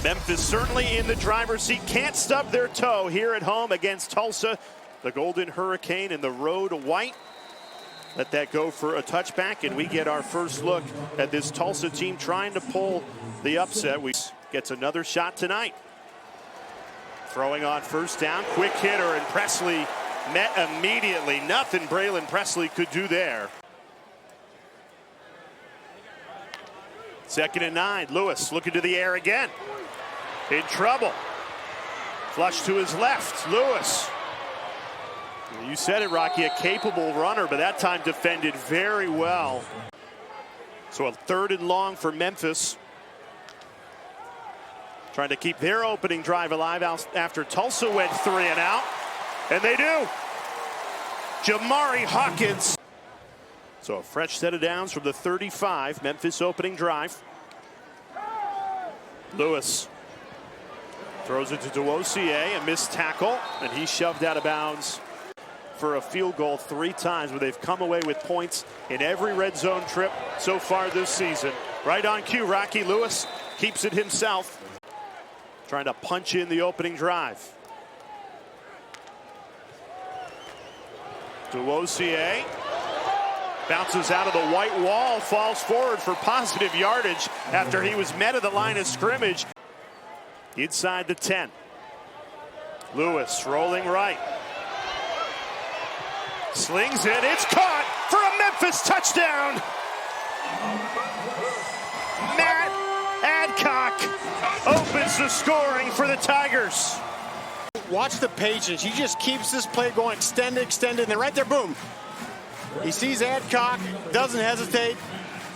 Memphis certainly in the driver's seat. Can't stub their toe here at home against Tulsa. The Golden Hurricane in the road white. Let that go for a touchback, and we get our first look at this Tulsa team trying to pull the upset. We gets another shot tonight. Throwing on first down, quick hitter, and Presley met immediately. Nothing Braylon Presley could do there. 2nd and 9. Lewis looking to the air again. In trouble. Flush to his left. Lewis. You said it, Rocky, a capable runner, but that time defended very well. So a 3rd and long for Memphis. Trying to keep their opening drive alive after Tulsa went 3 and out. And they do. Jamari Hawkins. So a fresh set of downs from the 35. Memphis opening drive. Lewis throws it to Duosier, a missed tackle, and he's shoved out of bounds for a field goal 3 times, where they've come away with points in every red zone trip so far this season. Right on cue, Rocky. Lewis keeps it himself. Trying to punch in the opening drive. Duosier bounces out of the white wall, falls forward for positive yardage after he was met at the line of scrimmage. Inside the 10. Lewis rolling right. Slings it. It's caught for a Memphis touchdown. Matt Adcock opens the scoring for the Tigers. Watch the patience. He just keeps this play going, extend, and then right there, boom. He sees Adcock, doesn't hesitate,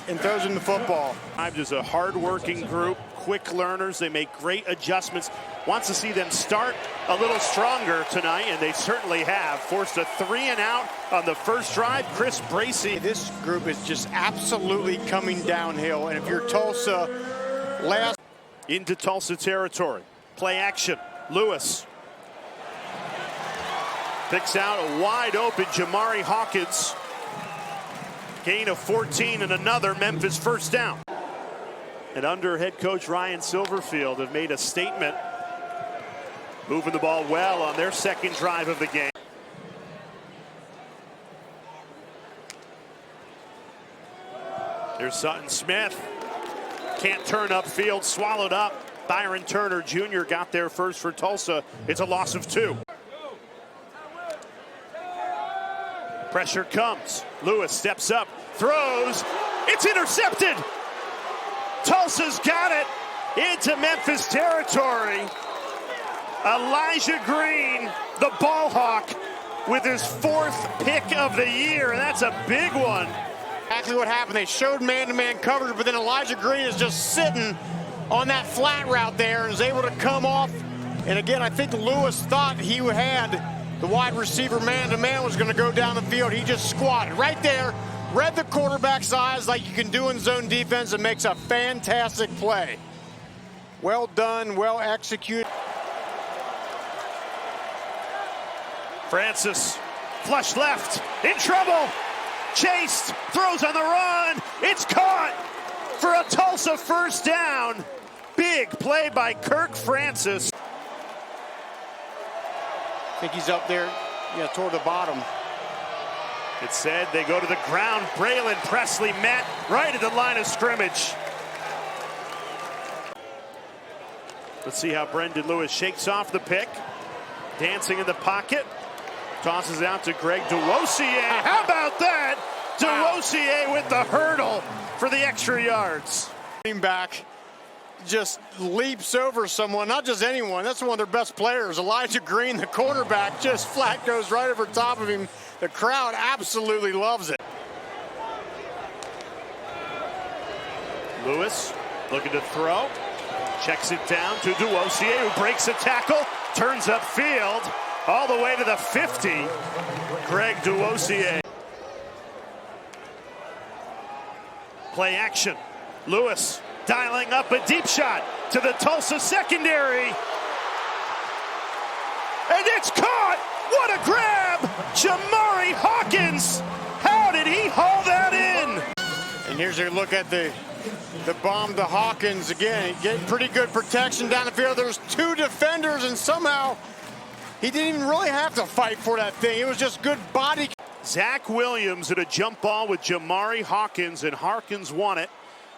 and throws him the football. Just a hard-working group, quick learners. They make great adjustments. Wants to see them start a little stronger tonight, and they certainly have. Forced a 3 and out on the first drive. Chris Bracey. This group is just absolutely coming downhill, and if you're Tulsa, last into Tulsa territory. Play action. Lewis picks out a wide open Jamari Hawkins. Gain of 14 and another Memphis first down. And under head coach Ryan Silverfield have made a statement, moving the ball well on their 2nd drive of the game. Here's Sutton Smith. Can't turn upfield, swallowed up. Byron Turner Jr. got there first for Tulsa. It's a loss of 2. Pressure comes. Lewis steps up, throws. It's intercepted. Tulsa's got it into Memphis territory. Elijah Green, the ball hawk, with his 4th pick of the year, and that's a big one. Exactly what happened. They showed man-to-man coverage, but then Elijah Green is just sitting on that flat route there and is able to come off. And again, I think Lewis thought he had the wide receiver man-to-man was going to go down the field. He just squatted right there, read the quarterback's eyes like you can do in zone defense, and makes a fantastic play. Well done, well executed. Francis, flush left, in trouble. Chased, throws on the run. It's caught for a Tulsa first down. Big play by Kirk Francis. I think he's up there, toward the bottom. It said they go to the ground. Braylon Presley met right at the line of scrimmage. Let's see how Brendan Lewis shakes off the pick. Dancing in the pocket. Tosses out to Greg Duosier. How about that? Duosier with the hurdle for the extra yards. Back just leaps over someone, not just anyone. That's one of their best players. Elijah Green, the quarterback, just flat goes right over top of him. The crowd absolutely loves it. Lewis looking to throw. Checks it down to Duosier, who breaks a tackle, turns upfield, all the way to the 50. Greg Duosier. Play action. Lewis dialing up a deep shot to the Tulsa secondary. And it's caught! What a grab! Jamari Hawkins! How did he haul that in? And Here's a look at the bomb to Hawkins again. Getting pretty good protection down the field. There's two defenders, and somehow he didn't even really have to fight for that thing. It was just good body. Zach Williams at a jump ball with Jamari Hawkins, and Hawkins won it.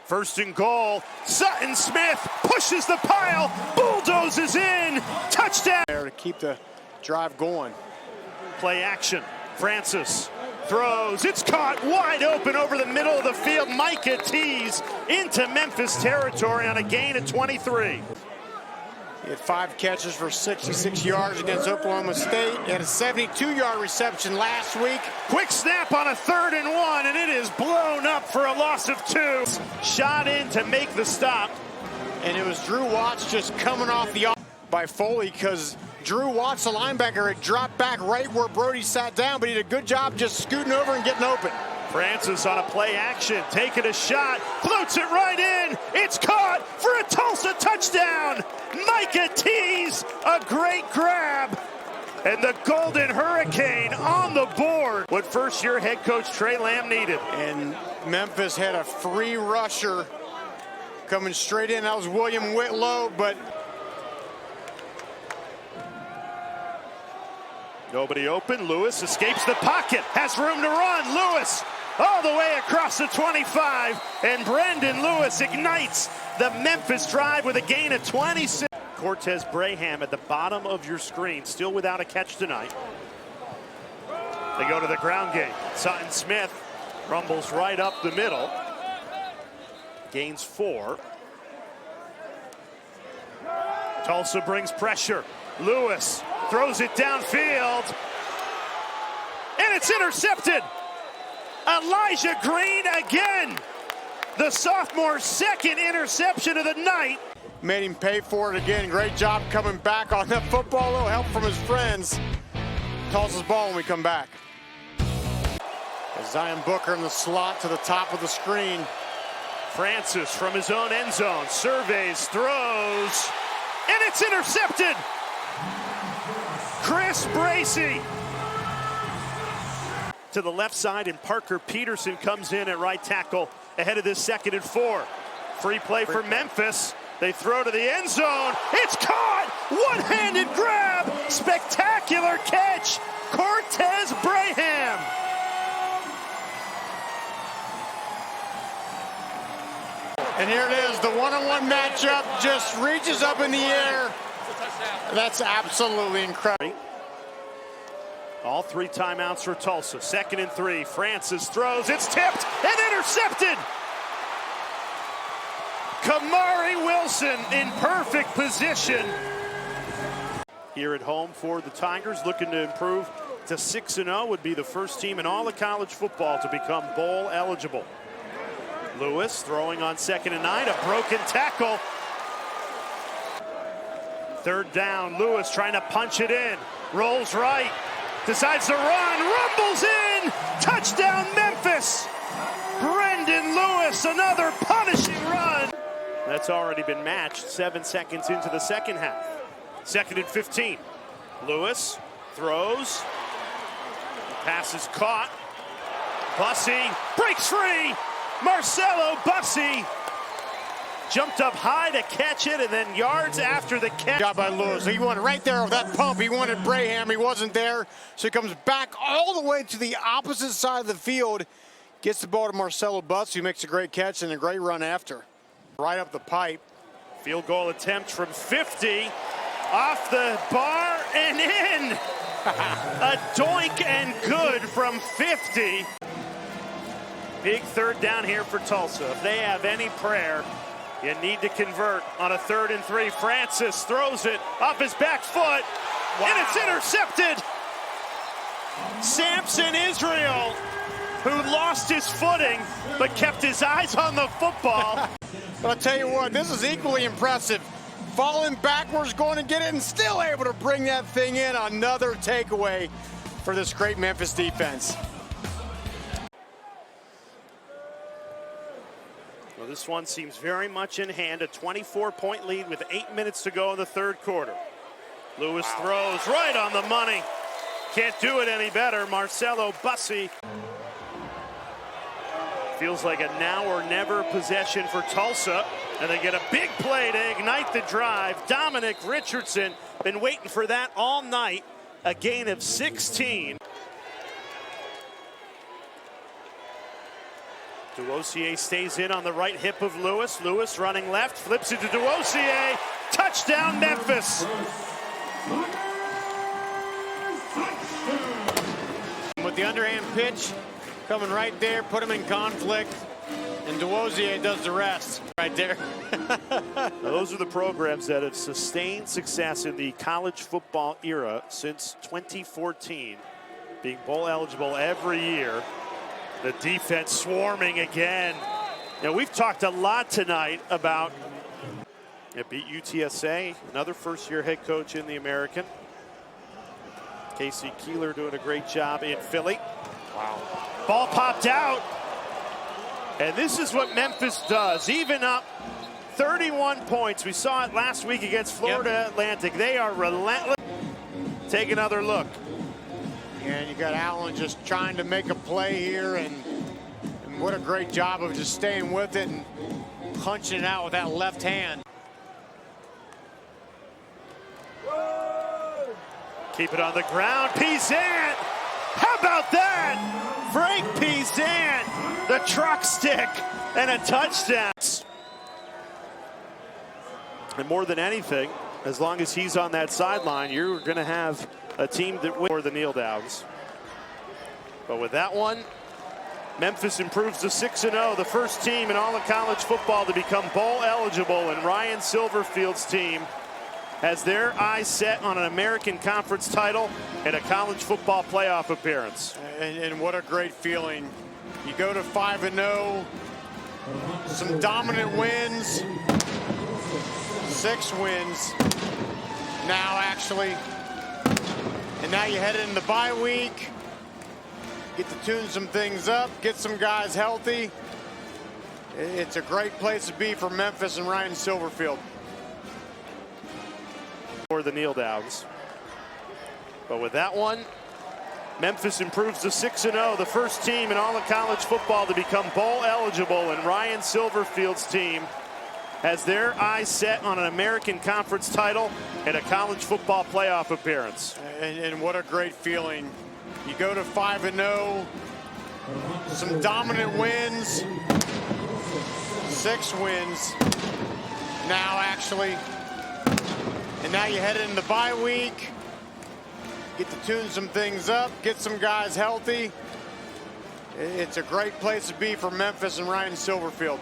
First and goal. Sutton Smith pushes the pile, bulldozes in, touchdown. There to keep the drive going. Play action. Francis throws. It's caught wide open over the middle of the field. Micah tees into Memphis territory on a gain of 23. He had 5 catches for 66 yards against Oklahoma State. He had a 72-yard reception last week. Quick snap on a 3rd and 1, and it is blown up for a loss of 2. Shot in to make the stop. And it was Drew Watts just coming off the by Foley, because Drew Watts, the linebacker, had dropped back right where Brody sat down, but he did a good job just scooting over and getting open. Francis on a play action, taking a shot, floats it right in. It's caught for a Tulsa touchdown. Micah tees, a great grab. And the Golden Hurricane on the board. What first-year head coach Trey Lamb needed. And Memphis had a free rusher coming straight in. That was William Whitlow, but nobody open. Lewis escapes the pocket, has room to run. Lewis all the way across the 25, and Brendan Lewis ignites the Memphis drive with a gain of 26. Cortez Braham at the bottom of your screen, still without a catch tonight. They go to the ground game. Sutton Smith rumbles right up the middle. Gains 4. Tulsa brings pressure. Lewis throws it downfield, and it's intercepted. Elijah Green again. The sophomore's 2nd interception of the night. Made him pay for it again. Great job coming back on that football. A little help from his friends. Tulsa's ball when we come back. Zion Booker in the slot to the top of the screen. Francis from his own end zone surveys, throws, and it's intercepted. Chris Bracey to the left side, and Parker Peterson comes in at right tackle ahead of this 2nd and 4. Free play for Memphis. They throw to the end zone. It's caught! One-handed grab! Spectacular catch! Cortez Braham! And here it is, the one-on-one matchup just reaches up in the air. That's absolutely incredible. All 3 timeouts for Tulsa. 2nd and 3. Francis throws. It's tipped and intercepted. Kamari Wilson in perfect position. Here at home for the Tigers, looking to improve to 6-0, would be the first team in all of college football to become bowl eligible. Lewis throwing on 2nd and 9, a broken tackle. 3rd down, Lewis trying to punch it in. Rolls right, decides to run, rumbles in. Touchdown Memphis. Brendan Lewis, another punishing run. That's already been matched 7 seconds into the 2nd half. 2nd and 15. Lewis throws. The pass is caught. Bussey breaks free. Marcelo Bussey jumped up high to catch it, and then yards after the catch. Job by Lewis. He wanted right there with that pump. He wanted Braham. He wasn't there. So he comes back all the way to the opposite side of the field. Gets the ball to Marcelo Bussey, who makes a great catch and a great run after. Right up the pipe. Field goal attempt from 50. Off the bar and in. A doink and good from 50. Big 3rd down here for Tulsa. If they have any prayer, you need to convert on a 3rd and 3. Francis throws it off his back foot, and it's intercepted. Samson Israel, who lost his footing but kept his eyes on the football. But I'll tell you what, this is equally impressive. Falling backwards, going to get it, and still able to bring that thing in. Another takeaway for this great Memphis defense. Well, this one seems very much in hand. A 24-point lead with 8 minutes to go in the 3rd quarter. Lewis throws right on the money. Can't do it any better. Marcelo Bussey. Feels like a now or never possession for Tulsa. And they get a big play to ignite the drive. Dominic Richardson, been waiting for that all night. A gain of 16. Duosier stays in on the right hip of Lewis. Lewis running left, flips it to Duosier. Touchdown, Memphis. With the underhand pitch coming right there, put him in conflict, and Duosier does the rest right there. Now, those are the programs that have sustained success in the college football era since 2014, being bowl eligible every year. The defense swarming again. Now, we've talked a lot tonight about it beat UTSA, another first-year head coach in the American. Casey Keeler doing a great job in Philly. Wow. Ball popped out. And this is what Memphis does. Even up 31 points. We saw it last week against Florida Atlantic. They are relentless. Take another look. And you got Allen just trying to make a play here, and what a great job of just staying with it and punching it out with that left hand. Keep it on the ground. Pizan! How about that? Frank Pizan, the truck stick, and a touchdown. And more than anything, as long as he's on that sideline, you're going to have a team that wins for the kneel downs. But with that one, Memphis improves to 6-0, the first team in all of college football to become bowl eligible, and Ryan Silverfield's team has their eyes set on an American Conference title and a college football playoff appearance. And what a great feeling. You go to 5-0, some dominant wins, 6 wins now actually. And now you head into the bye week, get to tune some things up, get some guys healthy. It's a great place to be for Memphis and Ryan Silverfield. For the kneel downs. But with that one, Memphis improves to 6-0, the first team in all of college football to become bowl eligible, and Ryan Silverfield's team has their eyes set on an American Conference title and a college football playoff appearance. And what a great feeling. You go to 5-0, some dominant wins, 6 wins now actually. And now you head into the bye week, get to tune some things up, get some guys healthy. It's a great place to be for Memphis and Ryan Silverfield.